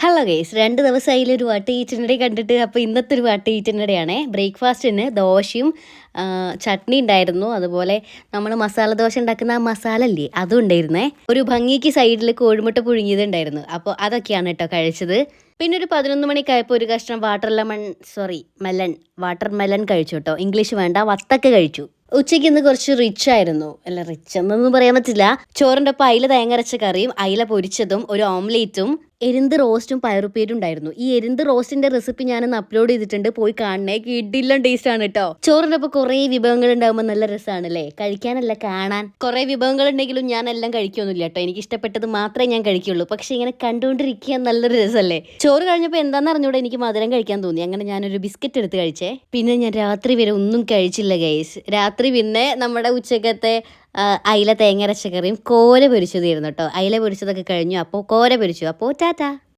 Hello guys 2 ദിവസമായില്ലേ ഒരു what ഈറ്റിനിടെ കണ്ടിട്ട്. അപ്പോൾ ഇന്നത്തെ ഒരു വാട്ട് ഈറ്റിനിടെയാണേ. ബ്രേക്ക്ഫാസ്റ്റിന് ദോശയും ചട്നി ഉണ്ടായിരുന്നു. അതുപോലെ നമ്മൾ മസാല ദോശ ഉണ്ടാക്കുന്ന ആ മസാല ഇല്ലേ അതും ഉണ്ടായിരുന്നേ. ഒരു ഭംഗിക്ക് സൈഡിൽ കോഴിമുട്ട പുഴുങ്ങിയത് ഉണ്ടായിരുന്നു. അപ്പോൾ അതൊക്കെയാണ് കേട്ടോ കഴിച്ചത്. പിന്നെ ഒരു 11 മണിക്കായപ്പോൾ ഒരു കഷ്ണം വാട്ടർ മെലൺ കഴിച്ചു കേട്ടോ. ഇംഗ്ലീഷ് വേണ്ട, വത്തക്ക കഴിച്ചു. ഉച്ചയ്ക്ക് ഇന്ന് കുറച്ച് റിച്ച് ആയിരുന്നു. അല്ല, റിച്ച് എന്നൊന്നും പറയാൻ പറ്റില്ല. ചോറിൻ്റെ ഒപ്പം അയില തേങ്ങ അരച്ച കറിയും അയില പൊരിച്ചതും ഒരു ഓംലേറ്റും എരിന്ത് റോസ്റ്റും പയറുപ്പേരും ഉണ്ടായിരുന്നു. ഈ എരിന്ത് റോസ്റ്റിന്റെ റെസിപ്പി ഞാനൊന്ന് അപ്ലോഡ് ചെയ്തിട്ടുണ്ട്, പോയി കാണണേ. കിടിലൻ ടേസ്റ്റ് ആണ് കേട്ടോ. ചോറിൻ്റെ ഒപ്പം കുറേ വിഭവങ്ങൾ ഉണ്ടാകുമ്പോൾ നല്ല രസമാണല്ലേ, കഴിക്കാനല്ല കാണാൻ. കുറേ വിഭവങ്ങൾ ഉണ്ടെങ്കിലും ഞാൻ എല്ലാം കഴിക്കൊന്നുമില്ല കേട്ടോ. എനിക്ക് ഇഷ്ടപ്പെട്ടത് മാത്രമേ ഞാൻ കഴിക്കുള്ളൂ. പക്ഷെ ഇങ്ങനെ കണ്ടുകൊണ്ടിരിക്കാൻ നല്ലൊരു രസമല്ലേ. ചോറ് കഴിഞ്ഞപ്പോൾ എന്താണെന്ന് അറിഞ്ഞൂടെ, എനിക്ക് മധുരം കഴിക്കാൻ തോന്നി. അങ്ങനെ ഞാനൊരു ബിസ്ക്കറ്റ് എടുത്ത് കഴിച്ചേ. പിന്നെ ഞാൻ രാത്രി വരെ ഒന്നും കഴിച്ചില്ല ഗൈസ്. രാത്രി പിന്നെ നമ്മുടെ ഉച്ചക്കത്തെ അയില തേങ്ങ അരച്ച കറിയും കോര പൊരിച്ചതായിരുന്നു കേട്ടോ. അയില പൊരിച്ചതൊക്കെ കഴിഞ്ഞു. അപ്പോൾ കോര പൊരിച്ചു. അപ്പോൾ ടാറ്റാ.